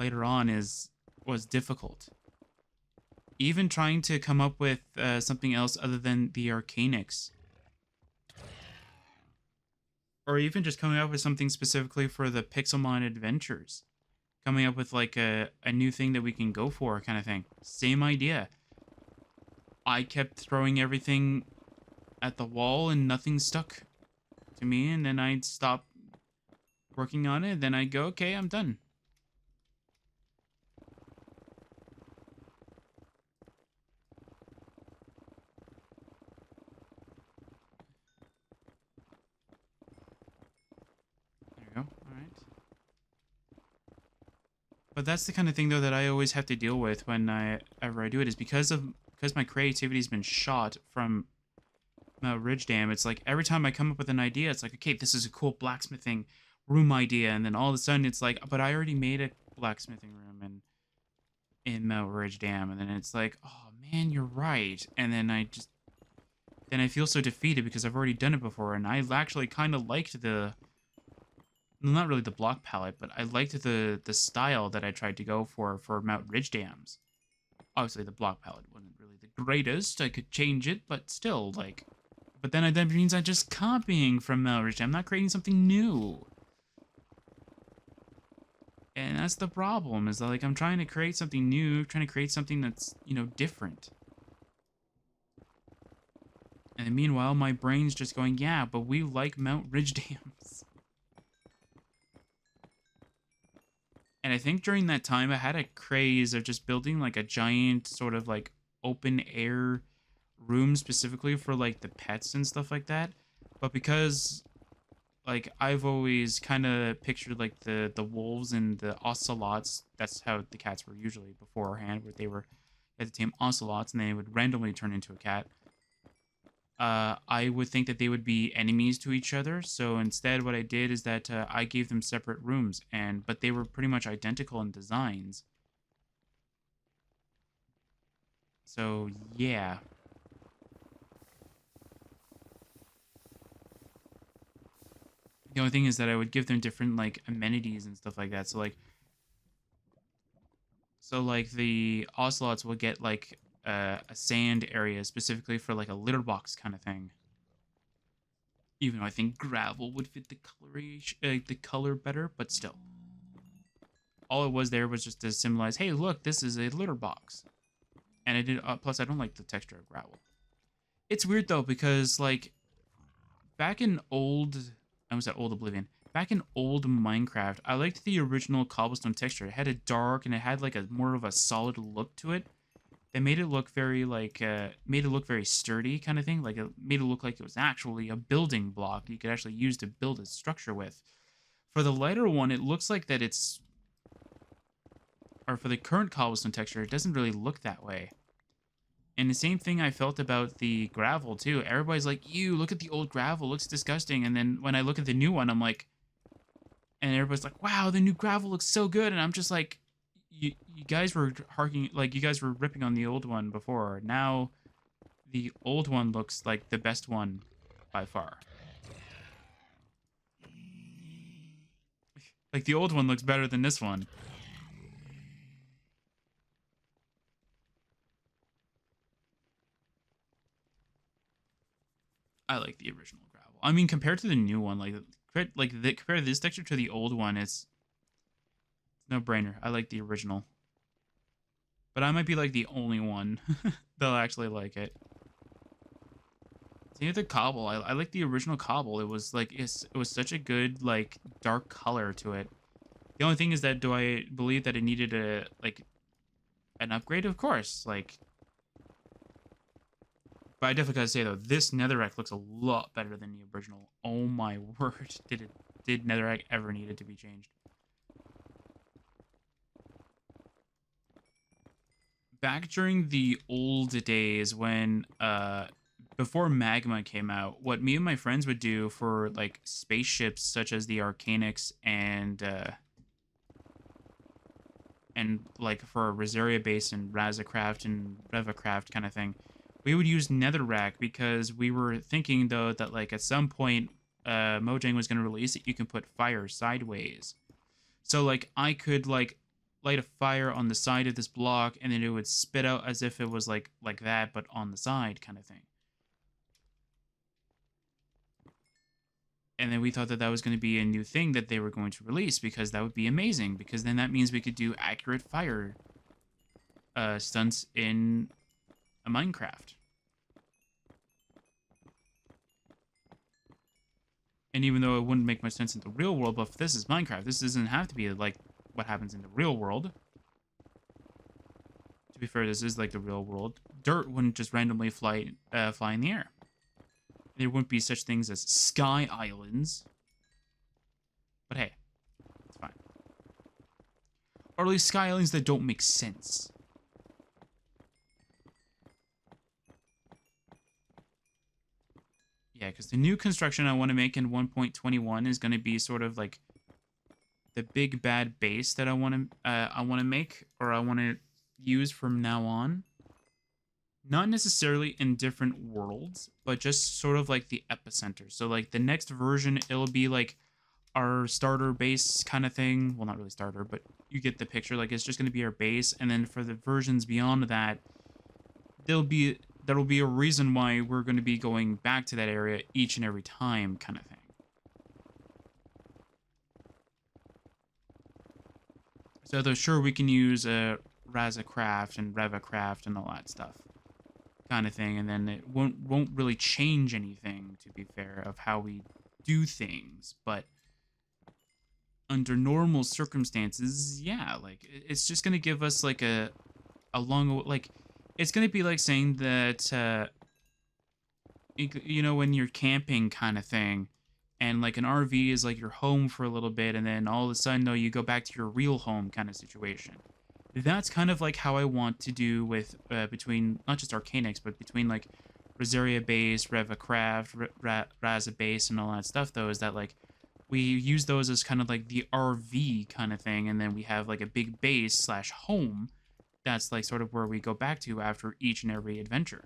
later on was difficult. Even trying to come up with something else other than the Arcanics. Or even just coming up with something specifically for the Pixelmon adventures. Coming up with like a new thing that we can go for kind of thing. Same idea. I kept throwing everything at the wall and nothing stuck to me, and then I'd stop working on it, then I'd go, okay, I'm done. There you go. All right. But that's the kind of thing though that I always have to deal with whenever I do it, is because my creativity's been shot from Ridge Dam. It's like every time I come up with an idea, it's like, okay, this is a cool blacksmithing room idea, and then all of a sudden it's like, but I already made a blacksmithing room in Mount Ridge Dam, and then it's like, oh man, you're right, and then I feel so defeated because I've already done it before, and I actually kind of liked not really the block palette, but I liked the style that I tried to go for Mount Ridge Dams. Obviously, the block palette wasn't really the greatest. I could change it, but still, like, but then that means I'm just copying from Mount Ridge Dam. I'm not creating something new. And that's the problem, is that, like, I'm trying to create something new, trying to create something that's, you know, different. And meanwhile, my brain's just going, yeah, but we like Mount Ridge Dams. And I think during that time, I had a craze of just building, like, a giant sort of, like, open air room specifically for, like, the pets and stuff like that. But because, like, I've always kind of pictured, like, the wolves and the ocelots. That's how the cats were usually beforehand, where they were at the tame ocelots, and they would randomly turn into a cat. I would think that they would be enemies to each other. So instead, what I did is that I gave them separate rooms, but they were pretty much identical in designs. So yeah. The only thing is that I would give them different, like, amenities and stuff like that. So like the ocelots will get like a sand area specifically for like a litter box kind of thing. Even though I think gravel would fit the color better, but still, all it was there was just to symbolize, hey, look, this is a litter box. And I did. Plus, I don't like the texture of gravel. It's weird though, because like back in old, I was at old Oblivion. Back in old Minecraft, I liked the original cobblestone texture. It had a dark and it had like a more of a solid look to it. That made it look very like made it look very sturdy kind of thing. Like it made it look like it was actually a building block you could actually use to build a structure with. For the lighter one, it looks like that it's, or for the current cobblestone texture, it doesn't really look that way. And the same thing I felt about the gravel too. Everybody's like, "You look at the old gravel, it looks disgusting." And then when I look at the new one, I'm like, and everybody's like, "Wow, the new gravel looks so good." And I'm just like, you guys were harking, like, you guys were ripping on the old one before. Now the old one looks like the best one by far. Like the old one looks better than this one. I like the original gravel. I mean, compared to the new one, compare this texture to the old one, it's no brainer. I like the original, but I might be like the only one that'll actually like it. Same with the cobble. I like the original cobble. It was like it was such a good like dark color to it. The only thing is that, do I believe that it needed an upgrade? Of course, like. But I definitely gotta say though, this netherrack looks a lot better than the original. Oh my word! Did netherrack ever needed to be changed? Back during the old days when before magma came out, what me and my friends would do for like spaceships such as the Arcanics and like for Rosaria base and Razzacraft and Revacraft kind of thing, we would use netherrack because we were thinking though that like at some point Mojang was going to release it, you can put fire sideways. So like I could like light a fire on the side of this block, and then it would spit out as if it was like that, but on the side kind of thing. And then we thought that that was going to be a new thing that they were going to release, because that would be amazing, because then that means we could do accurate fire stunts in a Minecraft. And even though it wouldn't make much sense in the real world, but if this is Minecraft, this doesn't have to be like what happens in the real world. To be fair, this is like the real world. Dirt wouldn't just randomly fly in the air. There wouldn't be such things as sky islands. But hey, it's fine. Or at least sky islands that don't make sense. Yeah, because the new construction I want to make in 1.21 is going to be sort of like the big bad base that I want to make, or I want to use from now on. Not necessarily in different worlds, but just sort of like the epicenter. So like the next version, it'll be like our starter base kind of thing. Well, not really starter, but you get the picture. Like it's just going to be our base, and then for the versions beyond that, there'll be a reason why we're going to be going back to that area each and every time, kind of thing. So though sure, we can use Sercacraft and Revacraft and all that stuff, kind of thing, and then it won't really change anything, to be fair, of how we do things. But under normal circumstances, yeah, like it's just going to give us like a long, like, it's going to be like saying that, you know, when you're camping kind of thing, and like an RV is like your home for a little bit, and then all of a sudden, though, you go back to your real home kind of situation. That's kind of like how I want to do with, between, not just Arcanix, but between like Rosaria base, Revacraft, Raza base, and all that stuff, though, is that like we use those as kind of like the RV kind of thing, and then we have like a big base slash home. That's like sort of where we go back to after each and every adventure.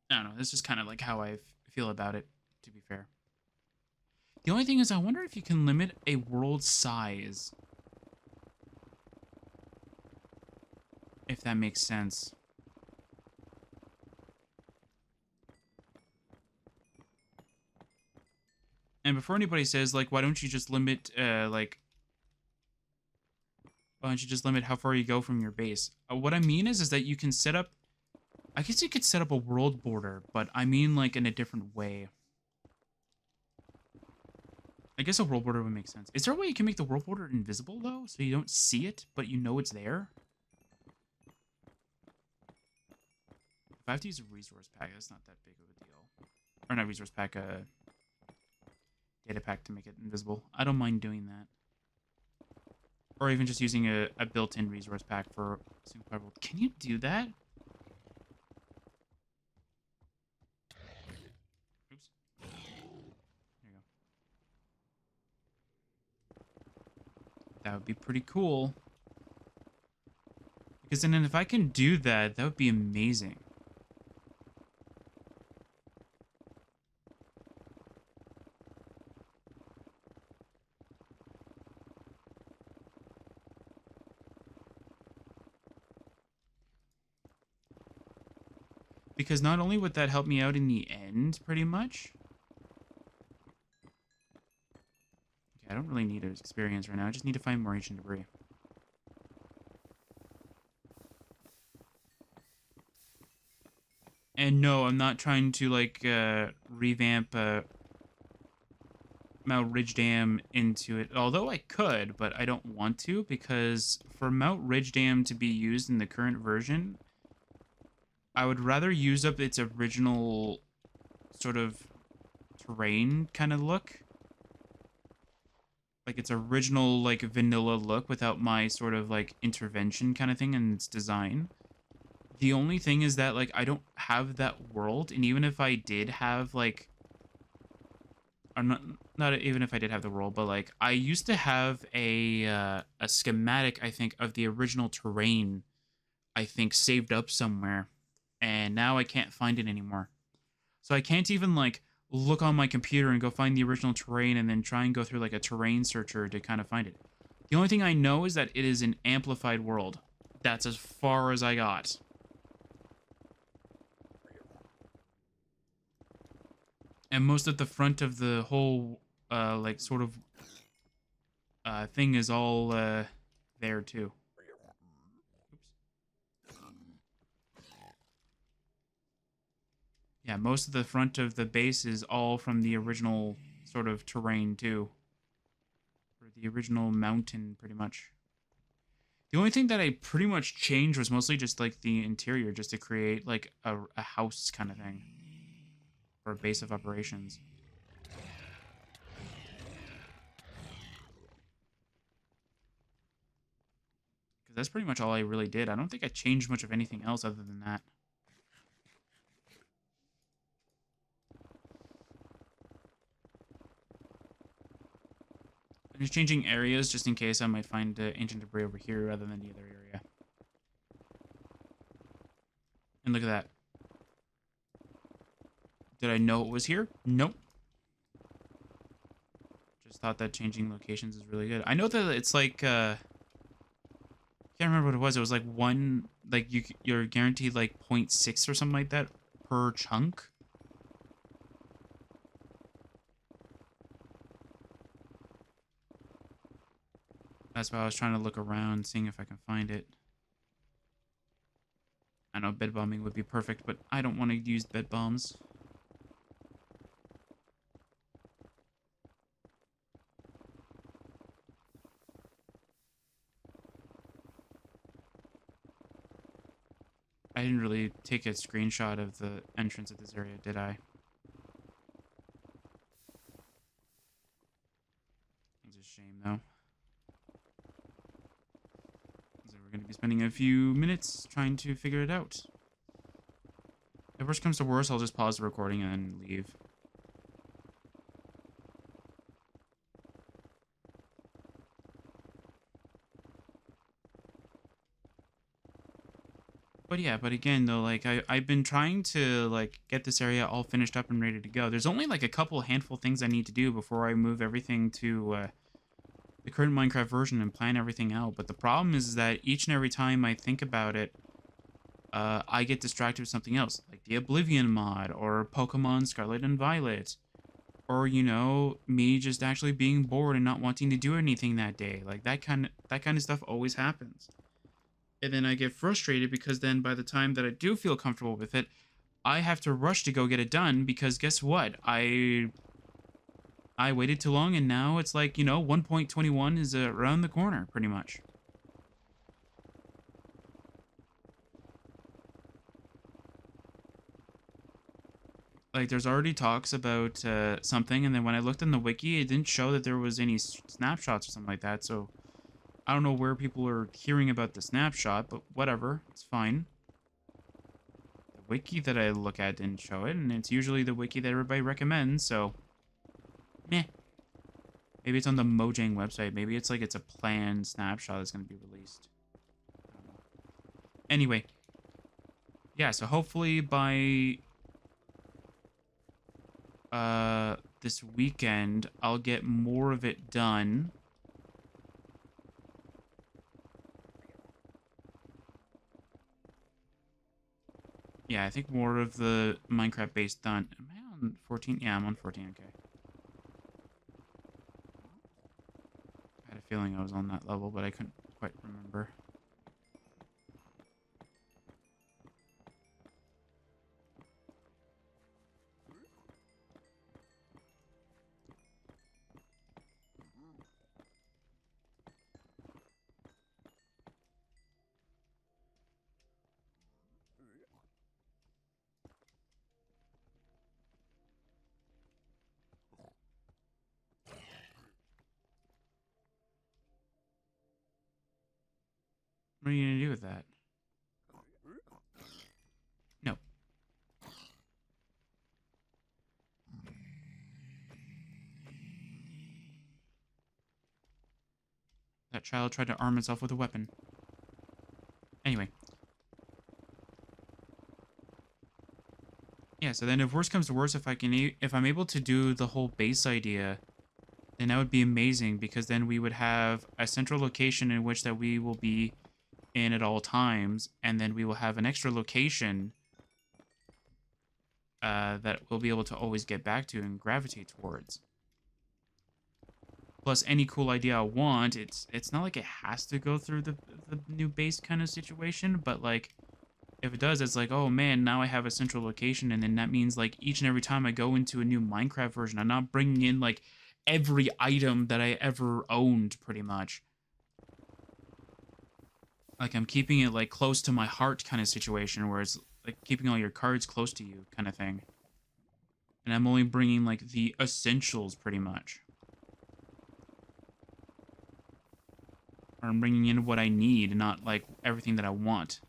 I don't know. This is kind of like how I feel about it, to be fair. The only thing is, I wonder if you can limit a world size. If that makes sense. And before anybody says, like, why don't you just limit, why don't you just limit how far you go from your base? What I mean is that you can set up, I guess you could set up a world border, but I mean like in a different way. I guess a world border would make sense. Is there a way you can make the world border invisible, though? So you don't see it, but you know it's there? If I have to use a resource pack, that's not that big of a deal. Or not resource pack, data pack to make it invisible. I don't mind doing that. Or even just using a built-in resource pack for a single player world. Can you do that? Oops. There you go. That would be pretty cool. Because then if I can do that, that would be amazing. Because not only would that help me out in the end, pretty much. Okay, I don't really need experience right now. I just need to find more ancient debris. And no, I'm not trying to, like, revamp Mount Ridge Dam into it. Although I could, but I don't want to, because for Mount Ridge Dam to be used in the current version, I would rather use up its original sort of terrain kind of look. Like its original, like, vanilla look without my sort of, like, intervention kind of thing in its design. The only thing is that, like, I don't have that world, and even if I did have, like... Or not even if I did have the world, but, like, I used to have a schematic, I think, of the original terrain, I think, saved up somewhere. And now I can't find it anymore. So I can't even, like, look on my computer and go find the original terrain and then try and go through like a terrain searcher to kind of find it. The only thing I know is that it is an amplified world. That's as far as I got. And most of the front of the whole, like, sort of, thing is all, there, too. Oops. Yeah, most of the front of the base is all from the original sort of terrain, too. Or the original mountain, pretty much. The only thing that I pretty much changed was mostly just, like, the interior, just to create, like, a house kind of thing. For a base of operations. Because that's pretty much all I really did. I don't think I changed much of anything else other than that. I'm just changing areas just in case I might find ancient debris over here rather than the other area. And look at that. Did I know it was here? Nope. Just thought that changing locations is really good. I know that it's like, can't remember what it was. It was like one, like you're guaranteed like 0.6 or something like that per chunk. That's why I was trying to look around, seeing if I can find it. I know bed bombing would be perfect, but I don't want to use bed bombs. I didn't really take a screenshot of the entrance of this area, did I? It's a shame, though. So we're going to be spending a few minutes trying to figure it out. If worst comes to worst, I'll just pause the recording and then leave. But yeah, but again, though, like, I've been trying to, like, get this area all finished up and ready to go. There's only, like, a couple handful things I need to do before I move everything to, the current Minecraft version and plan everything out. But the problem is that each and every time I think about it, I get distracted with something else, like the Oblivion mod, or Pokemon Scarlet and Violet, or, you know, me just actually being bored and not wanting to do anything that day. Like, that kind of stuff always happens. And then I get frustrated because then by the time that I do feel comfortable with it, I have to rush to go get it done because guess what? I waited too long and now it's like, you know, 1.21 is around the corner, pretty much. Like, there's already talks about something, and then when I looked in the wiki, it didn't show that there was any snapshots or something like that, so I don't know where people are hearing about the snapshot, but whatever, it's fine. The wiki that I look at didn't show it, and it's usually the wiki that everybody recommends, so meh. Maybe it's on the Mojang website. Maybe it's like it's a planned snapshot that's going to be released. I don't know. Anyway. Yeah, so hopefully by this weekend, I'll get more of it done. Yeah, I think more of the Minecraft base done. Am I on 14? Yeah, I'm on 14, okay. I had a feeling I was on that level, but I couldn't quite remember. What are you going to do with that? No. That child tried to arm itself with a weapon. Anyway. Yeah, so then if worst comes to worst, if I'm able to do the whole base idea, then that would be amazing, because then we would have a central location in which that we will be in at all times, and then we will have an extra location that we'll be able to always get back to and gravitate towards. Plus, any cool idea I want, it's not like it has to go through the new base kind of situation, but like if it does, it's like, oh man, now I have a central location, and then that means like each and every time I go into a new Minecraft version, I'm not bringing in like every item that I ever owned, pretty much. Like I'm keeping it like close to my heart kind of situation, where it's like keeping all your cards close to you kind of thing. And I'm only bringing like the essentials pretty much. Or I'm bringing in what I need, not like everything that I want.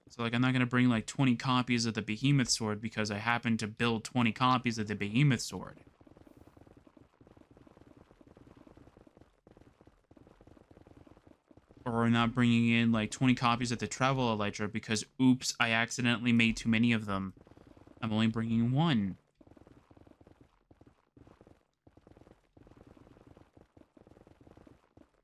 So like I'm not going to bring like 20 copies of the Behemoth Sword because I happen to build 20 copies of the Behemoth Sword. Or I'm not bringing in like 20 copies of the Travel Elytra because, oops, I accidentally made too many of them. I'm only bringing one.